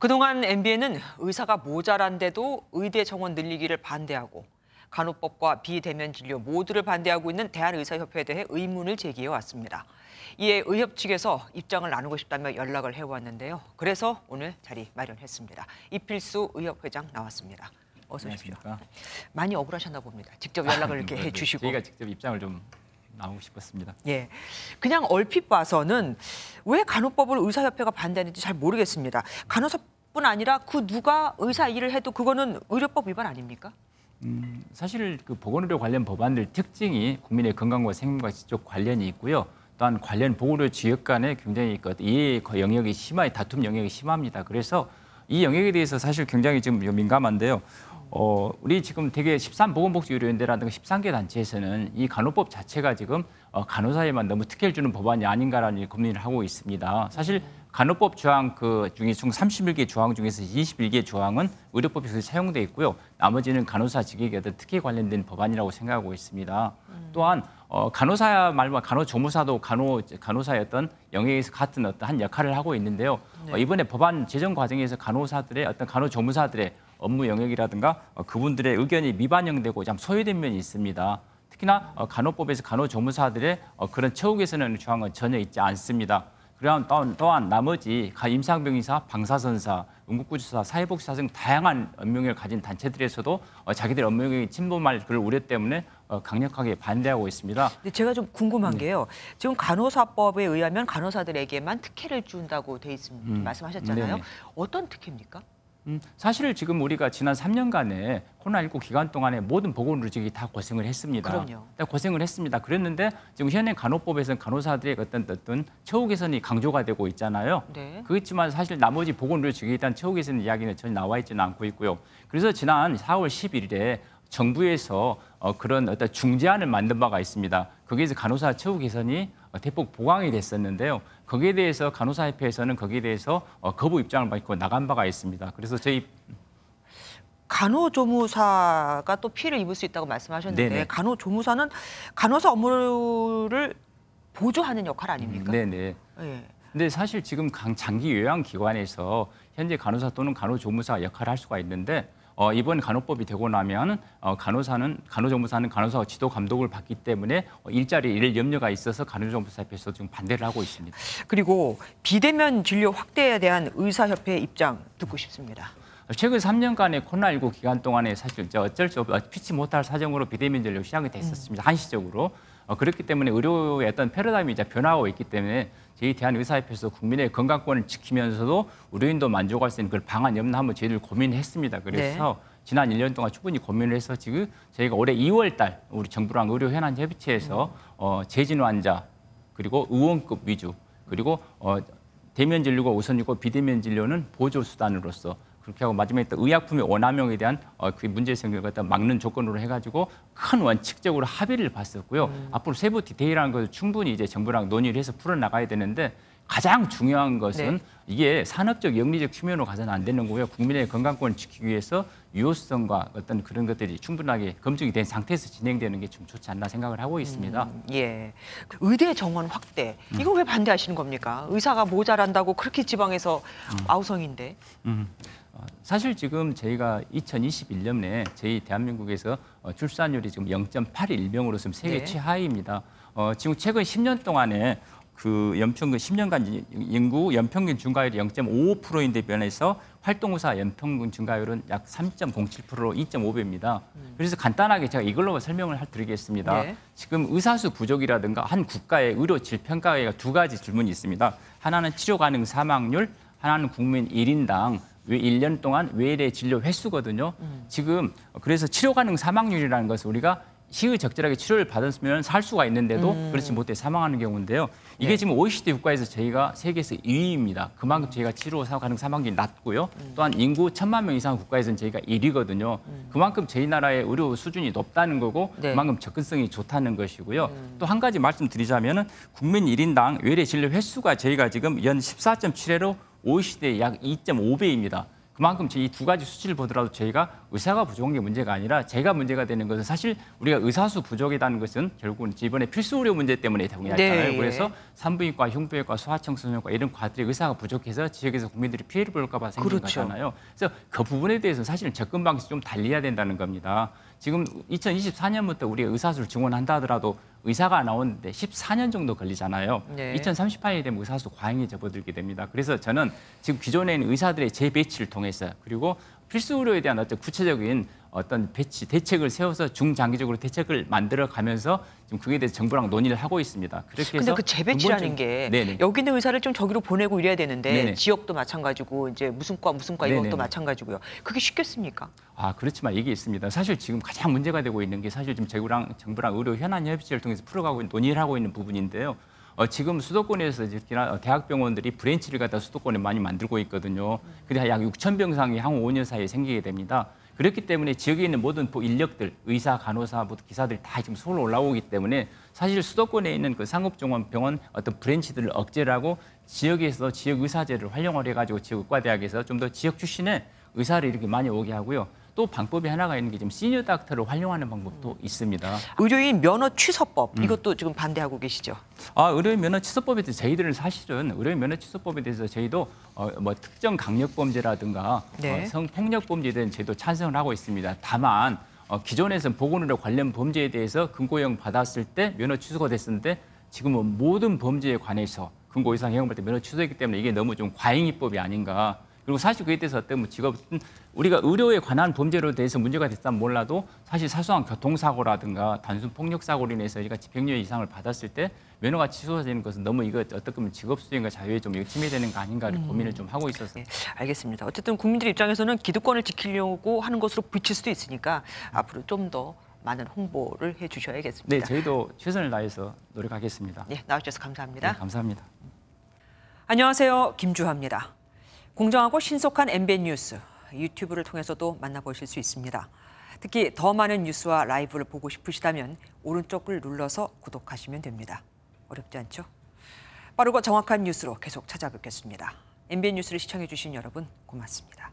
그동안 MBN은 의사가 모자란데도 의대 정원 늘리기를 반대하고 간호법과 비대면 진료 모두를 반대하고 있는 대한의사협회에 대해 의문을 제기해 왔습니다. 이에 의협 측에서 입장을 나누고 싶다며 연락을 해왔는데요. 그래서 오늘 자리 마련했습니다. 이필수 의협 회장 나왔습니다. 어서 오십시오. 많이 억울하셨나 봅니다. 직접 연락을 이렇게 해주시고. 저희가 직접 입장을 좀 나오고 싶었습니다. 예, 그냥 얼핏 봐서는 왜 간호법을 의사협회가 반대하는지 잘 모르겠습니다. 간호사뿐 아니라 그 누가 의사 일을 해도 그거는 의료법 위반 아닙니까? 사실 그 보건의료 관련 법안들 특징이 국민의 건강과 생명과 직접 관련이 있고요. 또한 관련 보건의료 지역 간에 굉장히 이 영역이 다툼 영역이 심합니다. 그래서 이 영역에 대해서 사실 굉장히 지금 민감한데요. 우리 지금 되게 13보건복지의료연대라든가 13개 단체에서는 이 간호법 자체가 지금 간호사에만 너무 특혜를 주는 법안이 아닌가라는 고민을 하고 있습니다. 사실 간호법 조항 중에 총 31개 조항 중에서 21개 조항은 의료법에서 사용돼 있고요. 나머지는 간호사 직역에 어떤 특혜 관련된 법안이라고 생각하고 있습니다. 또한 간호사 말과 간호조무사도 간호사의 어떤 영역에서 같은 어떤 한 역할을 하고 있는데요. 네. 이번에 법안 제정 과정에서 간호사들의 어떤 간호조무사들의 업무 영역이라든가 그분들의 의견이 미반영되고 좀 소외된 면이 있습니다. 특히나 간호법에서 간호조무사들의 그런 처우 개선하는 조항은 전혀 있지 않습니다. 또한 나머지 임상병의사, 방사선사, 응급구조사, 사회복지사 등 다양한 업무영역을 가진 단체들에서도 자기들 업무영역이 침범할 그런 우려 때문에 강력하게 반대하고 있습니다. 근데 제가 좀 궁금한 게요. 지금 간호사법에 의하면 간호사들에게만 특혜를 준다고 돼 있습니다. 말씀하셨잖아요. 네네. 어떤 특혜입니까? 사실 지금 우리가 지난 3년간에 코로나19 기간 동안에 모든 보건의료직이 다 고생을 했습니다. 그럼요. 고생을 했습니다. 그랬는데 지금 현행 간호법에서는 간호사들의 어떤 처우 개선이 강조가 되고 있잖아요. 네. 그렇지만 사실 나머지 보건의료직에 대한 처우 개선 이야기는 전혀 나와 있지는 않고 있고요. 그래서 지난 4월 11일에 정부에서 그런 어떤 중재안을 만든 바가 있습니다. 거기에서 간호사 처우 개선이 대폭 보강이 됐었는데요. 거기에 대해서 간호사협회에서는 거기에 대해서 거부 입장을 밝히고 나간 바가 있습니다. 그래서 저희 간호조무사가 또 피해를 입을 수 있다고 말씀하셨는데 네네. 간호조무사는 간호사 업무를 보조하는 역할 아닙니까? 네네. 예. 근데 사실 지금 장기 요양기관에서 현재 간호사 또는 간호조무사 역할을 할 수가 있는데 이번 간호법이 되고 나면 간호조무사는 간호사 지도 감독을 받기 때문에 일자리 일을 염려가 있어서 간호조무사협회에서 지금 반대를 하고 있습니다. 그리고 비대면 진료 확대에 대한 의사협회의 입장 듣고 싶습니다. 최근 3년간의 코로나19 기간 동안에 사실 어쩔 수 없이 피치 못할 사정으로 비대면 진료 시작이 됐었습니다. 한시적으로. 그렇기 때문에 의료의 어떤 패러다임이 이제 변화하고 있기 때문에 저희 대한의사협회에서 국민의 건강권을 지키면서도 의료인도 만족할 수 있는 그런 방안이 없나 한번 저희들 고민했습니다. 그래서 네. 지난 1년 동안 충분히 고민을 해서 지금 저희가 올해 2월 달 우리 정부랑 의료현안협의체에서 재진후 환자 그리고 의원급 위주 그리고 대면 진료가 우선이고 비대면 진료는 보조 수단으로서 그렇게 하고 마지막에 또 의약품의 원함용에 대한 그 문제성을 갖다 막는 조건으로 해가지고 큰 원칙적으로 합의를 봤었고요. 앞으로 세부 디테일한 것을 충분히 이제 정부랑 논의를 해서 풀어나가야 되는데 가장 중요한 것은 네. 이게 산업적 영리적 측면으로 가서는 안 되는 거고요. 국민의 건강권을 지키기 위해서 유효성과 어떤 그런 것들이 충분하게 검증이 된 상태에서 진행되는 게 좀 좋지 않나 생각을 하고 있습니다. 예, 의대 정원 확대 이거 왜 반대하시는 겁니까? 의사가 모자란다고 그렇게 지방에서 아우성인데. 사실 지금 저희가 2021년에 저희 대한민국에서 출산율이 지금 0.81명으로 지금 세계 네. 최하위입니다. 지금 최근 10년 동안에 그 연평균 10년간 인구 연평균 증가율이 0.55%인데 변해서 활동의사 연평균 증가율은 약 3.07%로 2.5배입니다. 그래서 간단하게 제가 이걸로 설명을 드리겠습니다. 네. 지금 의사수 부족이라든가 한 국가의 의료 질평가가 두 가지 질문이 있습니다. 하나는 치료 가능 사망률, 하나는 국민 1인당 1년 동안 외래 진료 횟수거든요. 지금 그래서 치료 가능 사망률이라는 것을 우리가 시의적절하게 치료를 받았으면 살 수가 있는데도 그렇지 못해 사망하는 경우인데요. 이게 네. 지금 OECD 국가에서 저희가 세계에서 2위입니다. 그만큼 저희가 치료 가능 사망률이 낮고요. 또한 인구 1,000만 명 이상 국가에서는 저희가 1위거든요. 그만큼 저희 나라의 의료 수준이 높다는 거고 네. 그만큼 접근성이 좋다는 것이고요. 또 한 가지 말씀드리자면은 국민 1인당 외래 진료 횟수가 저희가 지금 연 14.7회로 OECD의 약 2.5배입니다. 그만큼 이 두 가지 수치를 보더라도 저희가 의사가 부족한 게 문제가 아니라 제가 문제가 되는 것은 사실 우리가 의사수 부족이라는 것은 결국은 이번에 필수 의료 문제 때문에 동의했잖아요. 네. 그래서 산부인과, 흉부외과, 소아청소년과 이런 과들의 의사가 부족해서 지역에서 국민들이 피해를 볼까 봐 생긴 그렇죠. 거잖아요. 그래서 그 부분에 대해서는 사실은 접근 방식이 좀 달리해야 된다는 겁니다. 지금 2024년부터 우리가 의사수를 증원한다 하더라도 의사가 나오는데 14년 정도 걸리잖아요. 네. 2038년이 되면 의사수 과잉에 접어들게 됩니다. 그래서 저는 지금 기존에 있는 의사들의 재배치를 통해서 그리고 필수 의료에 대한 어떤 구체적인 어떤 배치, 대책을 세워서 중장기적으로 대책을 만들어 가면서 지금 그에 대해서 정부랑 논의를 하고 있습니다. 그렇게 해서 근데 그 재배치라는 게 네네. 여기 있는 의사를 좀 저기로 보내고 이래야 되는데 네네. 지역도 마찬가지고 이제 무슨 과 이것도 네네네. 마찬가지고요. 그게 쉽겠습니까? 그렇지만 이게 있습니다. 사실 지금 가장 문제가 되고 있는 게 사실 지금 정부랑 의료 현안 협의체를 통해서 풀어가고 있는, 논의를 하고 있는 부분인데요. 지금 수도권에서 특히나 대학병원들이 브랜치를 갖다 수도권에 많이 만들고 있거든요. 근데 약 6천 병 이상이 향후 5년 사이에 생기게 됩니다. 그렇기 때문에 지역에 있는 모든 인력들, 의사, 간호사, 모든 기사들이 다 지금 서울로 올라오기 때문에 사실 수도권에 있는 그 상업종합병원 어떤 브랜치들을 억제를 하고 지역에서 지역 의사제를 활용을 해가지고 지역 의과대학에서 좀 더 지역 출신의 의사를 이렇게 많이 오게 하고요. 또 방법이 하나가 있는 게 지금 시니어 닥터를 활용하는 방법도 있습니다. 의료인 면허 취소법 이것도 지금 반대하고 계시죠? 의료인 면허 취소법에 대해서 저희들은 사실은 의료인 면허 취소법에 대해서 저희도 특정 강력범죄라든가 네. 성폭력범죄에 대한 저희도 찬성을 하고 있습니다. 다만 기존에서 보건의료 관련 범죄에 대해서 금고형 받았을 때 면허 취소가 됐었는데 지금은 모든 범죄에 관해서 금고 이상 형벌 때 면허 취소했기 때문에 이게 너무 좀 과잉입법이 아닌가. 그리고 사실 그에 대해서 어떤 우리가 의료에 관한 범죄로 대해서 문제가 됐다면 몰라도 사실 사소한 교통사고라든가 단순 폭력사고로 인해서 우리가 집행유예 이상을 받았을 때 면허가 취소되는 것은 너무 이거 어떻게 보면 직업수행과 자유에 좀 침해되는 거 아닌가 고민을 좀 하고 있어서. 네, 알겠습니다. 어쨌든 국민들 입장에서는 기득권을 지키려고 하는 것으로 비칠 수도 있으니까 앞으로 좀 더 많은 홍보를 해주셔야겠습니다. 네, 저희도 최선을 다해서 노력하겠습니다. 네, 나와주셔서 감사합니다. 네, 감사합니다. 안녕하세요, 김주하입니다. 공정하고 신속한 MBN 뉴스 유튜브를 통해서도 만나보실 수 있습니다. 특히 더 많은 뉴스와 라이브를 보고 싶으시다면 오른쪽을 눌러서 구독하시면 됩니다. 어렵지 않죠? 빠르고 정확한 뉴스로 계속 찾아뵙겠습니다. MBN 뉴스를 시청해 주신 여러분 고맙습니다.